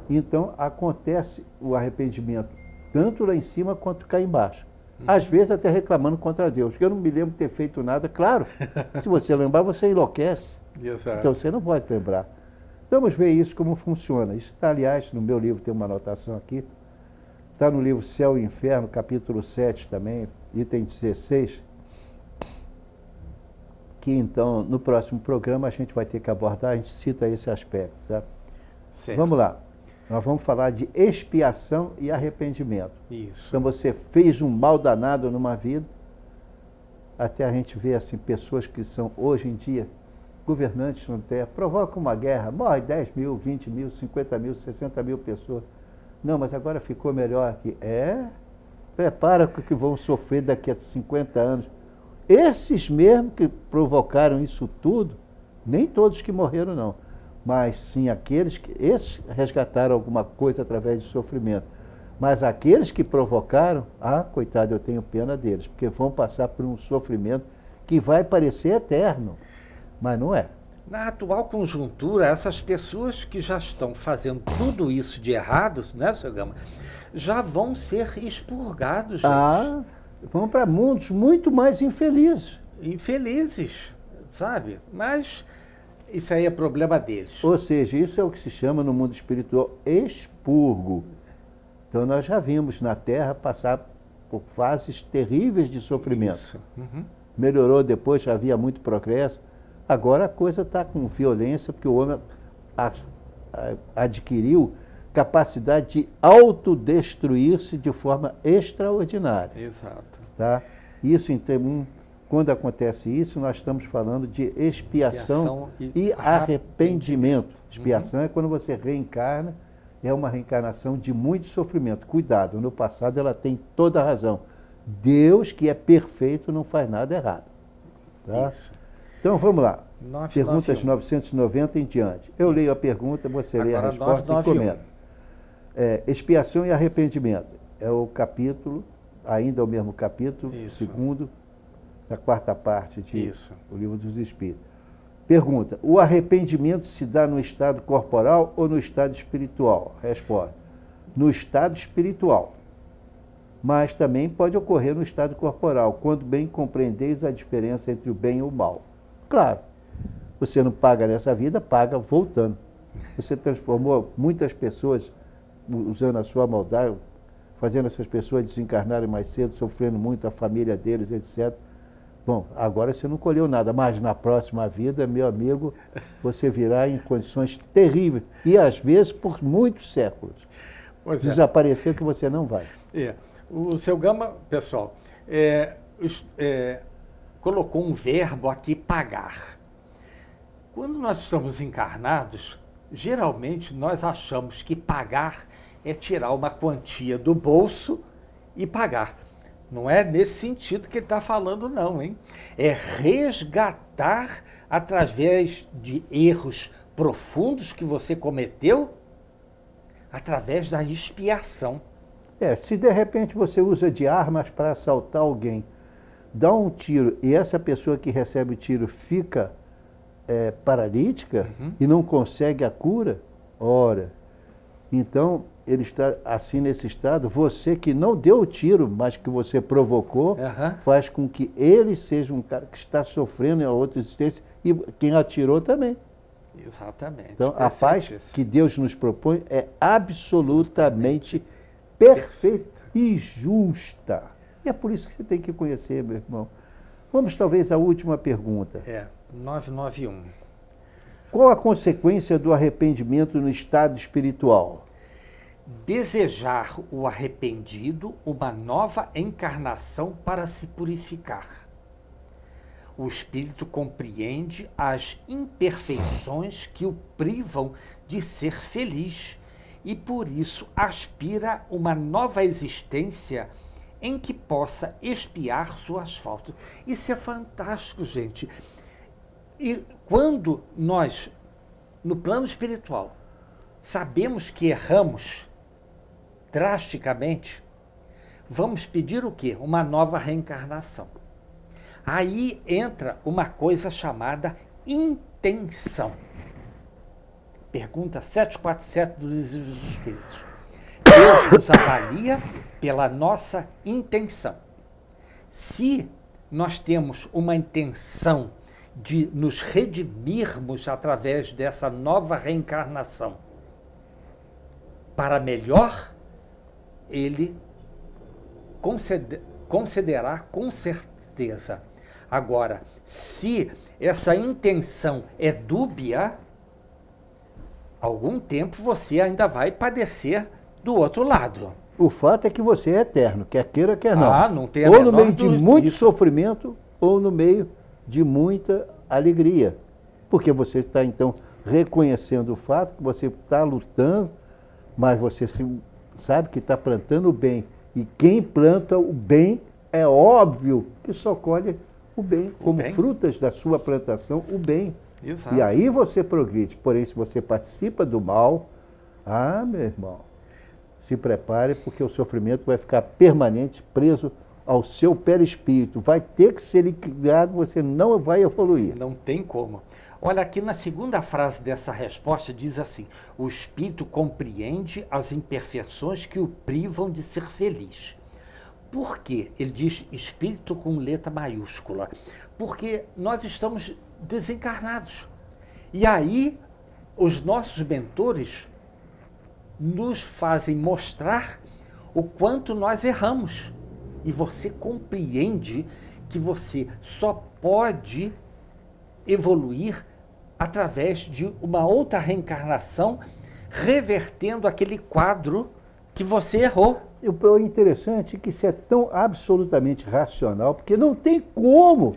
Então, acontece o arrependimento tanto lá em cima quanto cá embaixo. Às vezes até reclamando contra Deus. Eu não me lembro de ter feito nada. Claro, se você lembrar, você enlouquece. Exato. Então, você não pode lembrar. Vamos ver isso como funciona. Isso está, aliás, no meu livro, tem uma anotação aqui. Está no livro Céu e Inferno, capítulo 7 também, item 16. Que então, no próximo programa, a gente vai ter que abordar, a gente cita esse aspecto. Certo? Vamos lá. Nós vamos falar de expiação e arrependimento. Isso. Então, você fez um mal danado numa vida, até a gente vê assim, pessoas que são, hoje em dia, governantes na Terra, provocam uma guerra, morre 10 mil, 20 mil, 50 mil, 60 mil pessoas. Não, mas agora ficou melhor aqui. Prepara com o que vão sofrer daqui a 50 anos. Esses mesmo que provocaram isso tudo, nem todos que morreram não, mas sim aqueles que, esses resgataram alguma coisa através de sofrimento. Mas aqueles que provocaram, coitado, eu tenho pena deles, porque vão passar por um sofrimento que vai parecer eterno. Mas não é. Na atual conjuntura, essas pessoas que já estão fazendo tudo isso de errados, né, seu Gama, já vão ser expurgados, gente. Vão para mundos muito mais infelizes. Infelizes, sabe? Mas isso aí é problema deles. Ou seja, isso é o que se chama no mundo espiritual expurgo. Então nós já vimos na Terra passar por fases terríveis de sofrimento. Isso. Melhorou depois, já havia muito progresso. Agora a coisa está com violência, porque o homem adquiriu capacidade de autodestruir-se de forma extraordinária. Exato. Tá? Isso, então, quando acontece isso, nós estamos falando de expiação e arrependimento. Expiação é quando você reencarna, é uma reencarnação de muito sofrimento. Cuidado, no passado ela tem toda a razão. Deus, que é perfeito, não faz nada errado. Tá? Isso. Então vamos lá. 991. Perguntas 990 em diante. Eu leio a pergunta, você lê a Agora, resposta 991. e comenta. Expiação e arrependimento. É o capítulo, ainda o mesmo capítulo, Isso. segundo, da quarta parte do Isso. Livro dos Espíritos. Pergunta: o arrependimento se dá no estado corporal ou no estado espiritual? Resposta: no estado espiritual. Mas também pode ocorrer no estado corporal, quando bem compreendeis a diferença entre o bem e o mal. Claro, você não paga nessa vida, paga voltando. Você transformou muitas pessoas usando a sua maldade, fazendo essas pessoas desencarnarem mais cedo, sofrendo muito a família deles, etc. Bom, agora você não colheu nada, mas na próxima vida, meu amigo, você virá em condições terríveis. E às vezes por muitos séculos. Pois é. Desaparecer que você não vai. O seu Gama, pessoal, colocou um verbo aqui, pagar. Quando nós estamos encarnados, geralmente nós achamos que pagar é tirar uma quantia do bolso e pagar. Não é nesse sentido que ele está falando, não, hein? É resgatar através de erros profundos que você cometeu, através da expiação. Se de repente você usa de armas para assaltar alguém, dá um tiro e essa pessoa que recebe o tiro fica paralítica e não consegue a cura, ora, então ele está assim nesse estado, você que não deu o tiro, mas que você provocou, faz com que ele seja um cara que está sofrendo em outra existência e quem atirou também. Exatamente. Então, a paz que Deus nos propõe é absolutamente perfeita e justa. E é por isso que você tem que conhecer, meu irmão. Vamos talvez à última pergunta. 991. Qual a consequência do arrependimento no estado espiritual? Desejar o arrependido uma nova encarnação para se purificar. O espírito compreende as imperfeições que o privam de ser feliz e, por isso, aspira uma nova existência em que possa expiar suas faltas. Isso é fantástico, gente. E quando nós, no plano espiritual, sabemos que erramos drasticamente, vamos pedir o quê? Uma nova reencarnação. Aí entra uma coisa chamada intenção. Pergunta 747 do Livro dos Espíritos. Deus nos avalia pela nossa intenção. Se nós temos uma intenção de nos redimirmos através dessa nova reencarnação para melhor, ele concederá com certeza. Agora, se essa intenção é dúbia, algum tempo você ainda vai padecer do outro lado. O fato é que você é eterno, quer queira, quer não. Não tem a ou no meio de dúvida muito disso. sofrimento, ou no meio de muita alegria. Porque você está, então, reconhecendo o fato que você está lutando, mas você sabe que está plantando o bem. E quem planta o bem, é óbvio que só colhe o bem, como frutas da sua plantação, o bem. Exato. E aí você progride. Porém, se você participa do mal, meu irmão, se prepare, porque o sofrimento vai ficar permanente, preso ao seu perispírito. Vai ter que ser liquidado, você não vai evoluir. Não tem como. Olha, aqui na segunda frase dessa resposta diz assim: o espírito compreende as imperfeições que o privam de ser feliz. Por quê? Ele diz espírito com letra maiúscula. Porque nós estamos desencarnados. E aí, os nossos mentores nos fazem mostrar o quanto nós erramos. E você compreende que você só pode evoluir através de uma outra reencarnação, revertendo aquele quadro que você errou. O interessante é que isso é tão absolutamente racional, porque não tem como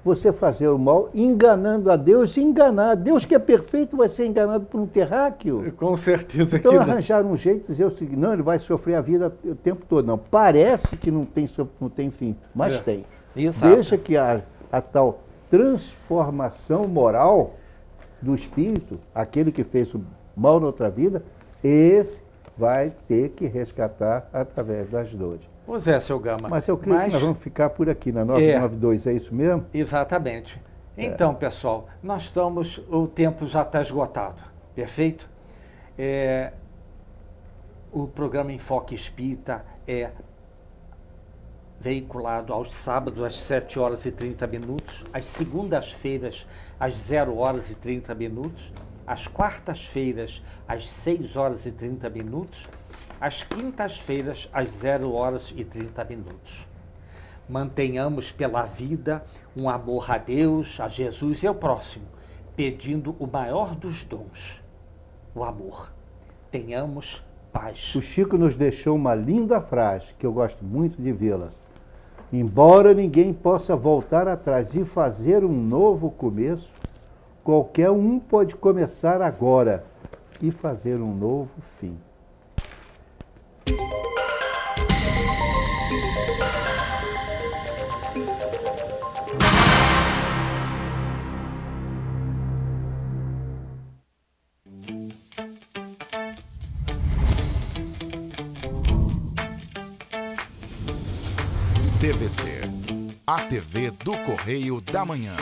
você fazer o mal enganando a Deus e enganar. Deus que é perfeito vai ser enganado por um terráqueo. Com certeza então, que não. Arranjar um jeito de dizer o seguinte: não, ele vai sofrer a vida o tempo todo. Não, parece que não tem fim, mas tem. Exato. Deixa que a tal transformação moral do espírito, aquele que fez o mal na outra vida, esse vai ter que resgatar através das dores. Pois é, seu Gama. Mas eu creio que nós vamos ficar por aqui na 992, é isso mesmo? Exatamente. Então, pessoal, nós estamos, o tempo já está esgotado, perfeito? O programa Enfoque Espírita é veiculado aos sábados às 7 horas e 30 minutos, às segundas-feiras às 0 horas e 30 minutos, às quartas-feiras às 6 horas e 30 minutos, às quintas-feiras às 0 horas e 30 minutos. Mantenhamos pela vida um amor a Deus, a Jesus e ao próximo, pedindo o maior dos dons, o amor. Tenhamos paz. O Chico nos deixou uma linda frase, que eu gosto muito de vê-la. Embora ninguém possa voltar atrás e fazer um novo começo, qualquer um pode começar agora e fazer um novo fim. TVC, a TV do Correio da Manhã.